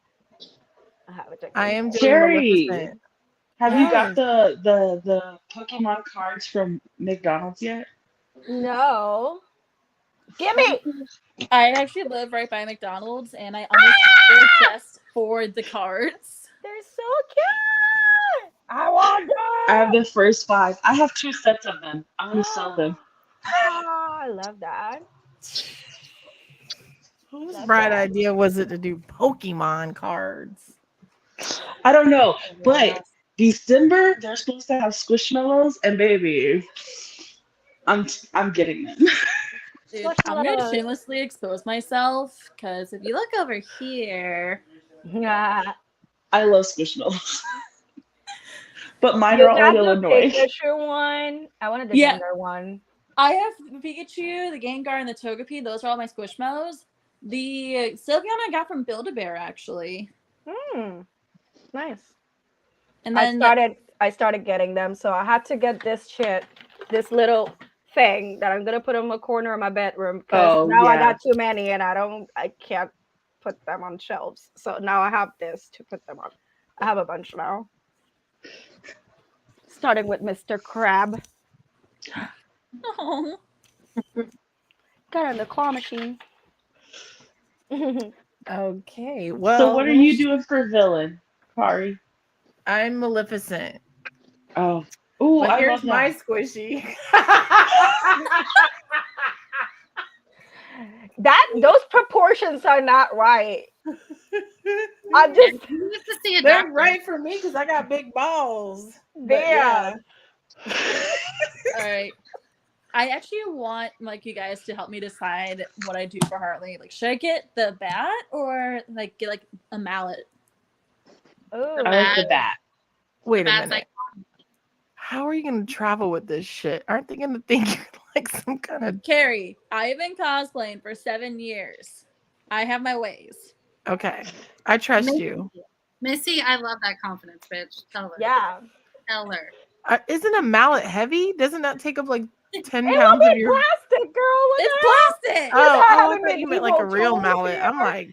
I have a Jigglypuff. I am doing Jerry, Maleficent. have you got the Pokemon cards from McDonald's yet? No. Gimme! I actually live right by McDonald's and I almost ordered just for the cards. They're so cute! I want them! I have the first 5. I have 2 sets of them. I'm gonna sell them. Oh, I love that. Whose bright idea was it to do Pokemon cards? I don't know, but December they're supposed to have Squishmallows, and baby, I'm getting them. Dude, I'm gonna shamelessly expose myself because if you look over here, Yeah. I love Squishmallows. But mine You are all got the Illinois. Pikachu one. I wanted the Yeah. Gengar one. I have the Pikachu, the Gengar, and the Togepi. Those are all my Squishmallows. The Sylveon I got from Build-A-Bear, actually. Nice. And I then started getting them, so I had to get this little thing that I'm gonna put in the corner of my bedroom because Oh now I yeah. got too many and I can't put them on shelves. So now I have this to put them on. I have a bunch now. Starting with Mr. Crab. oh, Got in the claw machine. Okay. So Well, what are you doing for villain, Kari? I'm Maleficent. Oh. Ooh, But I here's love my that. squishy. Those proportions are not right. I just You have to see a They're doctor. right for me because I got big balls. But damn. all right. I actually want like you guys to help me decide what I do for Hartley. Like, should I get the bat or like get like a mallet? Ooh. I like the bat. Wait a That's minute. How are you going to travel with this shit? Aren't they going to think you're like some kind of. Carrie, I've been cosplaying for 7 years. I have my ways. Okay. I trust you. Missy, I love that confidence, bitch. Tell her. Yeah. Tell her. Isn't a mallet heavy? Doesn't that take up like 10 It will pounds of be your. plastic, girl. What It's the hell? plastic. Oh, I having thought you meant medieval like a real tools mallet. here. I'm like,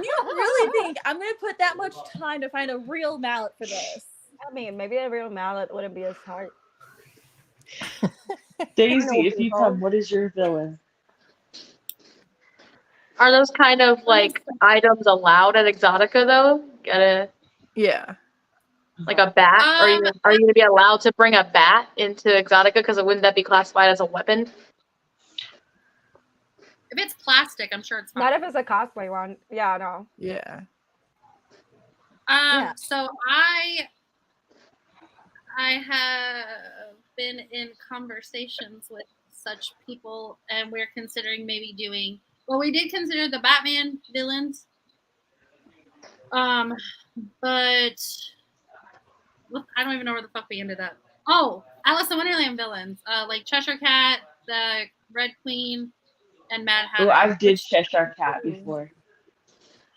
You really think I'm gonna put that much time to find a real mallet for this? I mean, maybe a real mallet wouldn't be as hard. Daisy, if you people. come, what is your villain? Are those kind of like items allowed at Exotica though? Gotta yeah. like a bat? Are you gonna be allowed to bring a bat into Exotica? Because wouldn't that be classified as a weapon? If it's plastic, I'm sure it's fine. Not if it's a cosplay one. Yeah, no. Yeah. Yeah. So I have been in conversations with such people, and we're considering maybe doing. Well, we did consider the Batman villains, but I don't even know where the fuck we ended up. Oh, Alice in Wonderland villains, like Cheshire Cat, the Red Queen, and Mad Hatter. Oh, I did Cheshire Cat before.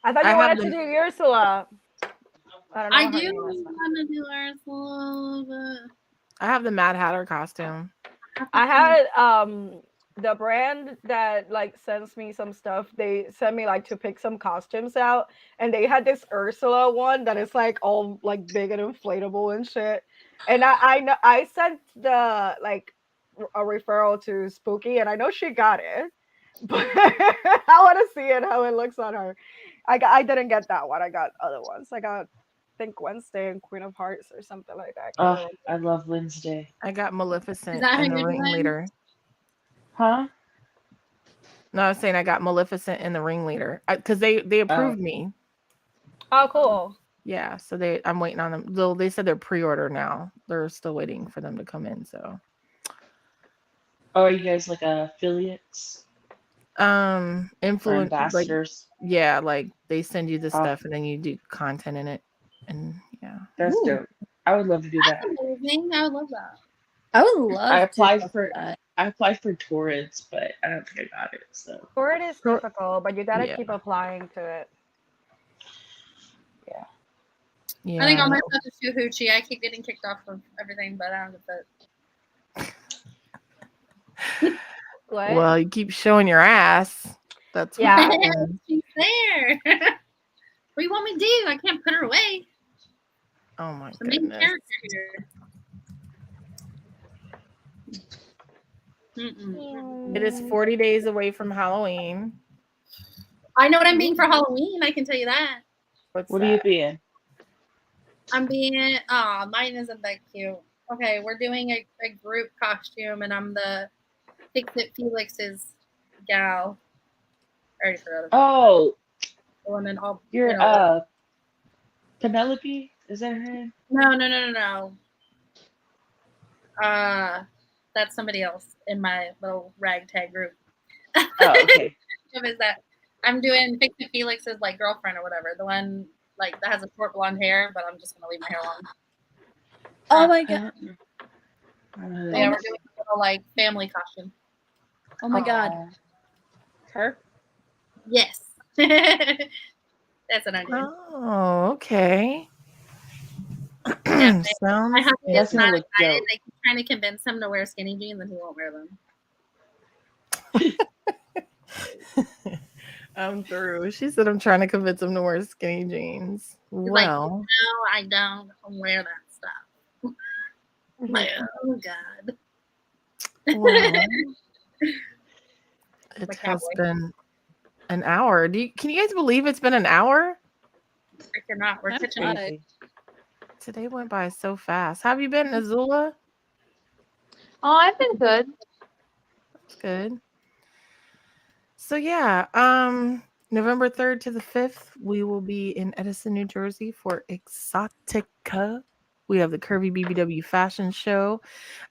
I thought I you have wanted to the- do Ursula. I don't know. I what her do name is. want to do Ursula, but I have the Mad Hatter costume. I had the brand that like sends me some stuff. They sent me like to pick some costumes out, and they had this Ursula one that is like all like big and inflatable and shit. And I know I sent the like a referral to Spooky, and I know she got it, but I want to see it how it looks on her. I didn't get that one. I got other ones. I got I think Wednesday and Queen of Hearts or something like that. I can't Oh, I love Wednesday. I got Maleficent Is that who and the you're doing? Ringleader. Huh? No, I was saying I got Maleficent and the Ringleader because they approved me. Oh, cool. Yeah, so I'm waiting on them. Though they said they're pre-order now. They're still waiting for them to come in. So, Oh, are you guys like affiliates or influence like ambassadors? yeah, like they send you the Oh. stuff and then you do content in it, and yeah. That's Ooh. dope. I would love to do that. amazing. I would love that. I would love I to applied look for at that. I applied for Torrents, but I don't think I got it. So For it is difficult, but you gotta Yeah. keep applying to it. Yeah. I think all my stuff is too hoochie. I keep getting kicked off of everything, but I don't get that. What? Well, you keep showing your ass. That's what Yeah. happens. She's there. What do you want me to do? I can't put her away. Oh my The main goodness. character here. Mm-mm. It is 40 days away from Halloween. I know what I'm being for Halloween. I can tell you that. What's what that? are you being? I'm being. Mine isn't that cute. Okay, we're doing a group costume, and I'm the Fix It Felix's gal. I already forgot about Oh, the one in all. you're You know, Penelope? Is that her name? No. That's somebody else in my little ragtag group. Oh, okay. Who is that? I'm doing Fix It Felix's like girlfriend or whatever, the one like that has a short blonde hair, but I'm just gonna leave my hair long. Oh my god. Yeah, we're doing a little like family costume. Oh my god. Her? Yes. That's an idea. Oh, okay. Yeah, my Sounds husband is That's gonna not look excited. dope. They keep trying to convince him to wear skinny jeans and he won't wear them. I'm through. She said I'm trying to convince him to wear skinny jeans. He's like, Well, no, I don't wear that stuff. I'm like, oh god. well, it My has cowboy. been an hour. Can you guys believe it's been an hour? I cannot. We're That's pitching not it. it. Today went by so fast. How have you been, Azula? Oh, I've been good. That's good. So yeah, November 3rd to the 5th, we will be in Edison, New Jersey for Exotica. We have the Curvy BBW Fashion Show,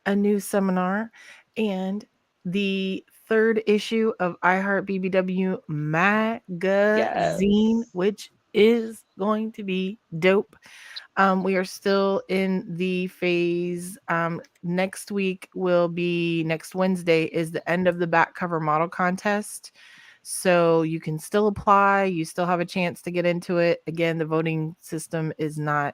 a new seminar, and the 3rd issue of iHeartBBW magazine, which is going to be dope. We are still in the phase. Next Wednesday is the end of the back cover model contest. So you can still apply. You still have a chance to get into it. Again, the voting system is not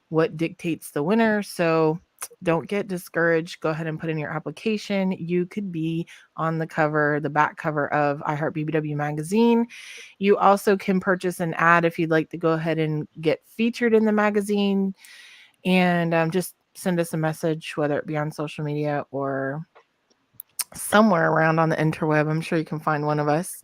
what dictates the winner. So don't get discouraged. Go ahead and put in your application. You could be on the cover, the back cover of iHeartBBW magazine. You also can purchase an ad if you'd like to go ahead and get featured in the magazine. And just send us a message, whether it be on social media or somewhere around on the interweb. I'm sure you can find one of us.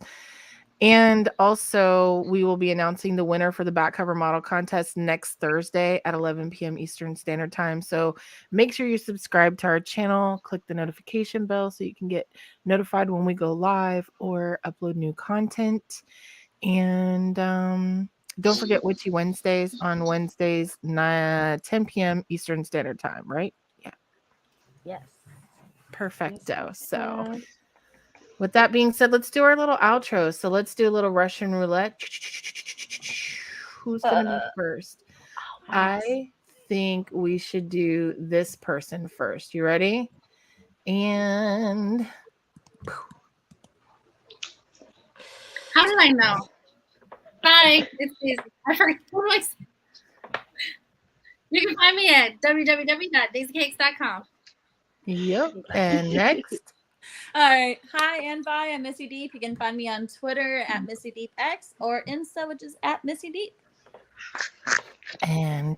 And also, we will be announcing the winner for the back cover model contest next Thursday at 11 p.m. Eastern Standard Time. So make sure you subscribe to our channel, click the notification bell so you can get notified when we go live or upload new content. And don't forget Witchy Wednesdays on Wednesdays, 10 p.m. Eastern Standard Time, right? Yeah. Yes. Perfecto. So with that being said, let's do our little outro. So let's do a little Russian roulette. Who's going to be first? I think we should do this person first. You ready? And How did I know? Bye. It's easy. I forgot what I said. You can find me at www.daisycakes.com. yep. And next. All right. Hi and bye. I'm Missy Deep. You can find me on Twitter at MissyDeepX or Insta, which is at Missy Deep. And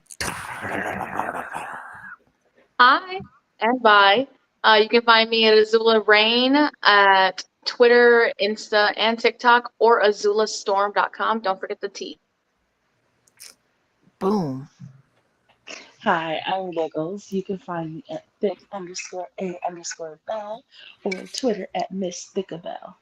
Hi and bye. You can find me at Azula Rain at Twitter, Insta, and TikTok, or azulastorm.com. Don't forget the T. boom. Hi, I'm Wiggles. You can find me at thick_a_bell or Twitter at Miss Thickabell.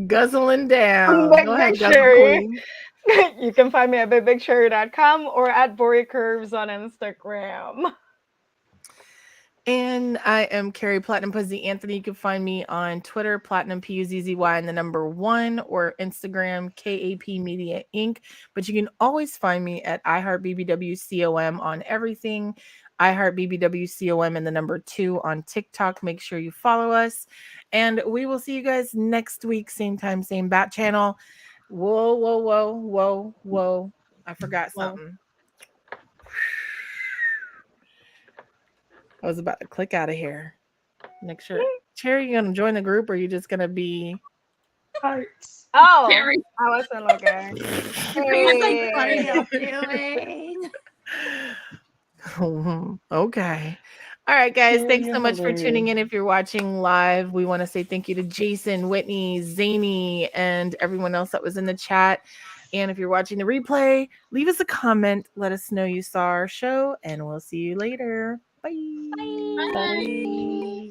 Guzzling down. Big Go ahead, Big Guzzle Sherry. Queen. You can find me at bigbigcherry.com or at BoriCurves on Instagram. And I am Carrie Platinum Puzzy Anthony. You can find me on Twitter, Platinum PUZZY and the number 1, or Instagram, KAP Media Inc. But you can always find me at iHeartBBWCOM on everything. iHeartBBWCOM and the number 2 on TikTok. Make sure you follow us. And we will see you guys next week, same time, same bat channel. Whoa, whoa, whoa, whoa, whoa. I forgot something. I was about to click out of here. Make sure. Cherry, you gonna join the group or are you just gonna be Hearts. Oh, Very. I wasn't looking. It's like, what are you doing? okay. All right, guys. Cherry, Thanks you're so much for tuning hilarious. in. If you're watching live, we want to say thank you to Jason, Whitney, Zany, and everyone else that was in the chat. And if you're watching the replay, leave us a comment. Let us know you saw our show, and we'll see you later. Bye. Bye. Bye.